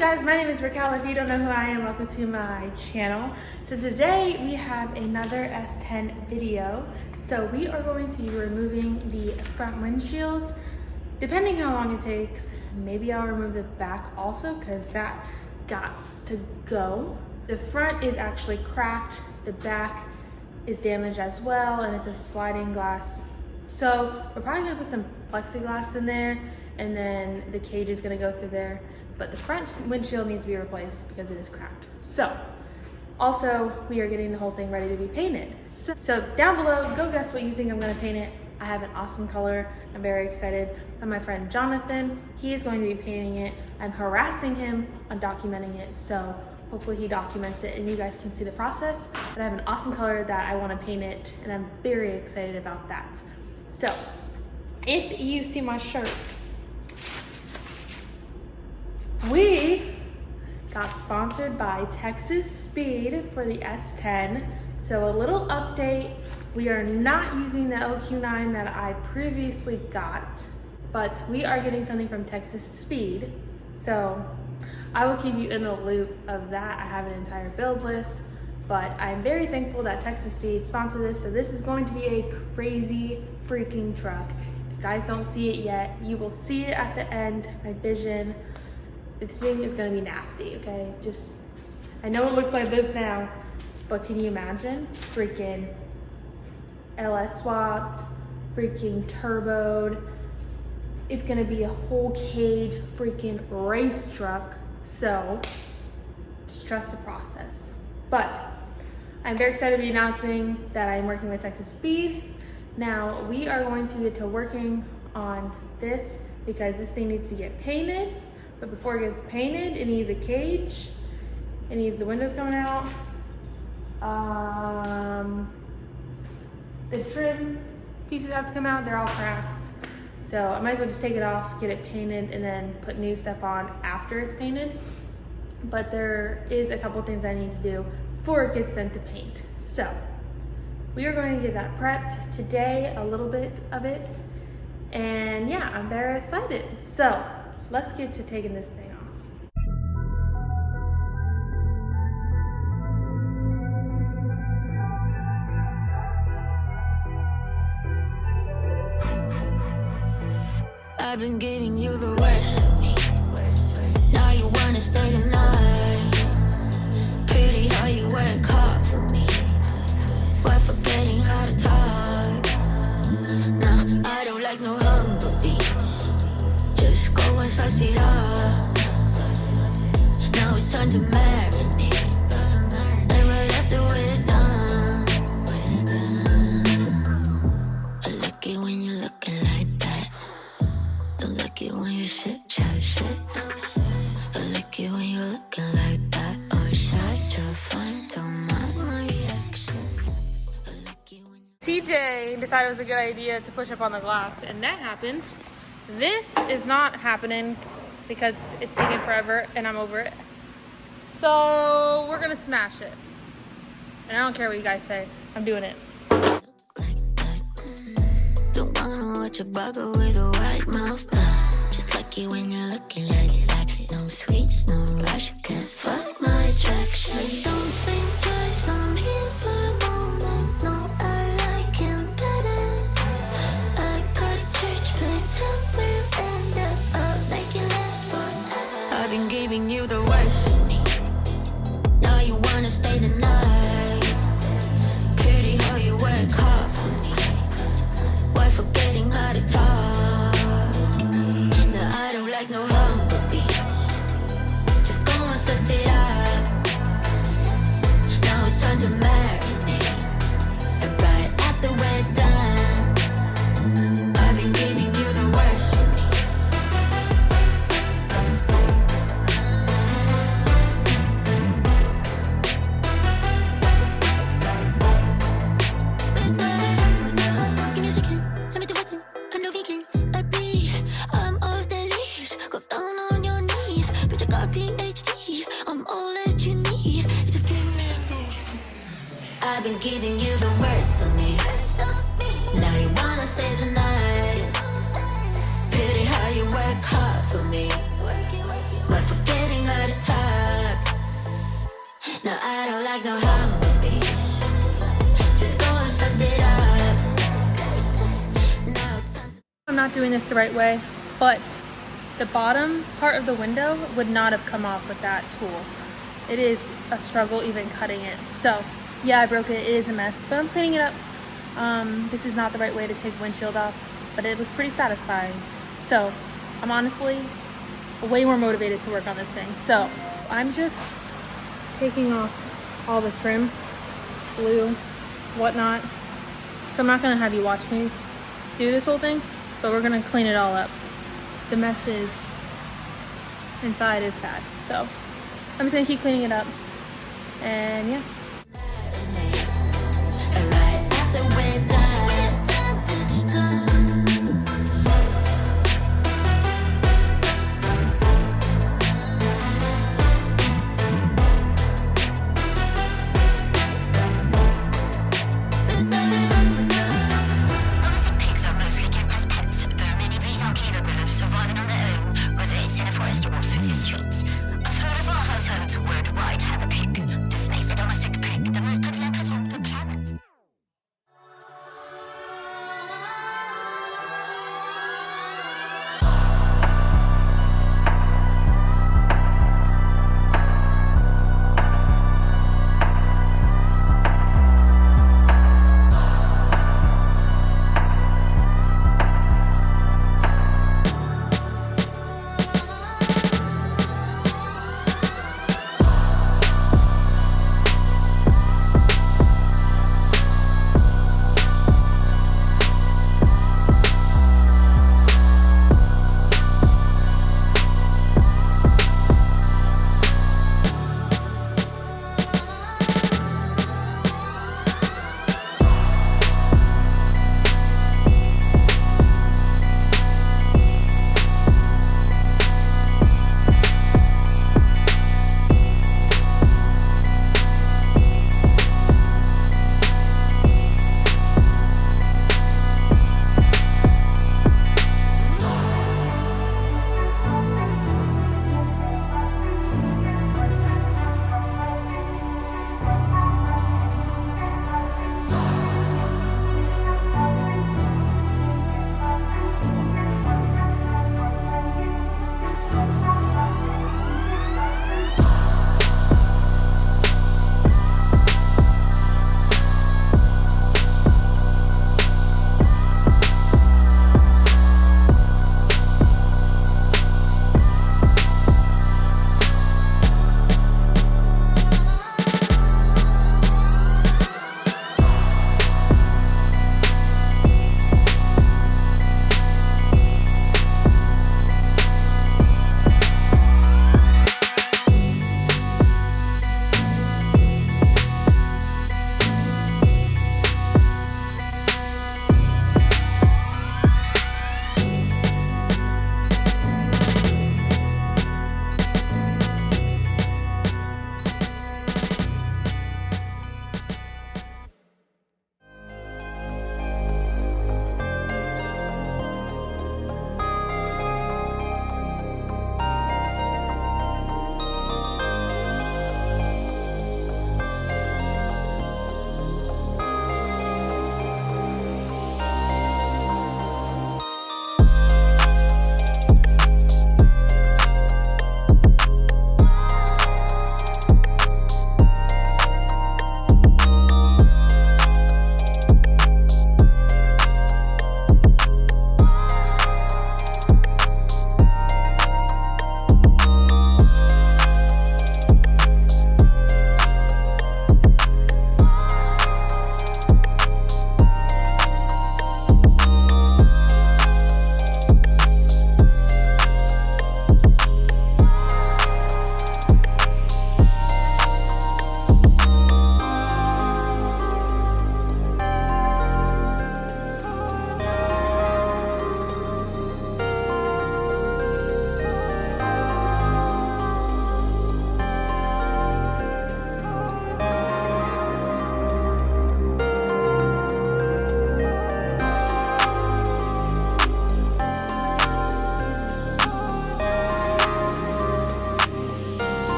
guys, my name is Raquel. If you don't know who I am, welcome to my channel. So today we have another S10 video. So we are going to be removing the front windshield. Depending how long it takes, maybe I'll remove the back also because that gots to go. The front is actually cracked, the back is damaged as well, and it's a sliding glass. So we're probably gonna put some plexiglass in there, and then the cage is gonna go through there. But the front windshield needs to be replaced because it is cracked. So, also, we are getting the whole thing ready to be painted. So down below, go guess what you think I'm gonna paint it. I have an awesome color. I'm very excited. And my friend Jonathan, he is going to be painting it. I'm harassing him on documenting it, so hopefully he documents it and you guys can see the process. But I have an awesome color that I wanna paint it, and I'm very excited about that. So, if you see my shirt, we got sponsored by Texas Speed for the S10. So a little update, we are not using the LQ9 that I previously got, but we are getting something from Texas Speed. So I will keep you in the loop of that. I have an entire build list, but I'm very thankful that Texas Speed sponsored this. So this is going to be a crazy freaking truck. If you guys don't see it yet, you will see it at the end, my vision. This thing is gonna be nasty, okay? I know it looks like this now, but can you imagine? Freaking LS swapped, freaking turboed. It's gonna be a whole cage freaking race truck. So just trust the process. But I'm very excited to be announcing that I'm working with Texas Speed. Now we are going to get to working on this because this thing needs to get painted. But before it gets painted, it needs a cage. It needs the windows coming out. The trim pieces have to come out. They're all cracked. So I might as well just take it off, get it painted, and then put new stuff on after it's painted. But there is a couple things I need to do before it gets sent to paint. So we are going to get that prepped today, a little bit of it. And yeah, I'm very excited. So let's get to taking this thing off. I've been giving you the worst of me. Now you wanna stay the night. Pretty how you work hard for me, while forgetting how to talk. Nah, I don't like no humble beats. Just go and slice it up. Now it's time to marinate, and right after we're done, I like it when you're looking like that. Don't like it when you shit, chat shit. I like it when you're looking like that. Oh, shy, just fun, don't mind my reactions. I like it when TJ decided it was a good idea to push up on the glass, and that happened. This is not happening because it's taking forever and I'm over it. So we're gonna smash it. And I don't care what you guys say, I'm doing it. don't wanna watch a bugger with a white mouth. Just like it when you're looking like it. No sweets, no rush, you can't fuck my attraction. Don't think twice, I'm here for a moment. No, I like him better. I got a church place somewhere you end up making last forever. I've been giving you the worst of me. Now you wanna stay the night. Pretty how you work hard for me, while forgetting how to talk. No, I don't like no humble beats. Just go and suss it up. I'm not doing this the right way, but the bottom part of the window would not have come off with that tool. It is a struggle even cutting it. So yeah, I broke it. It is a mess, but I'm cleaning it up. This is not the right way to take windshield off, but it was pretty satisfying. So I'm honestly way more motivated to work on this thing. So I'm just taking off all the trim, glue, whatnot. So I'm not gonna have you watch me do this whole thing, but we're gonna clean it all up. The mess is inside is bad. So I'm just gonna keep cleaning it up, and yeah.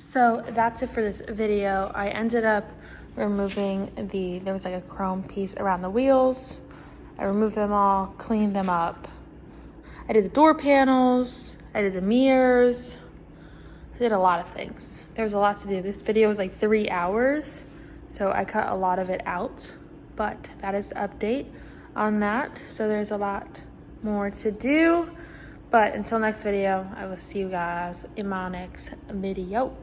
So that's it for this video. I ended up removing there was like a chrome piece around the wheels. I removed them all, cleaned them up. I did the door panels, I did the mirrors, I did a lot of things. There was a lot to do. This video was like 3 hours, so I cut a lot of it out, but that is the update on that. So there's a lot more to do, but until next video, I will see you guys in my next video.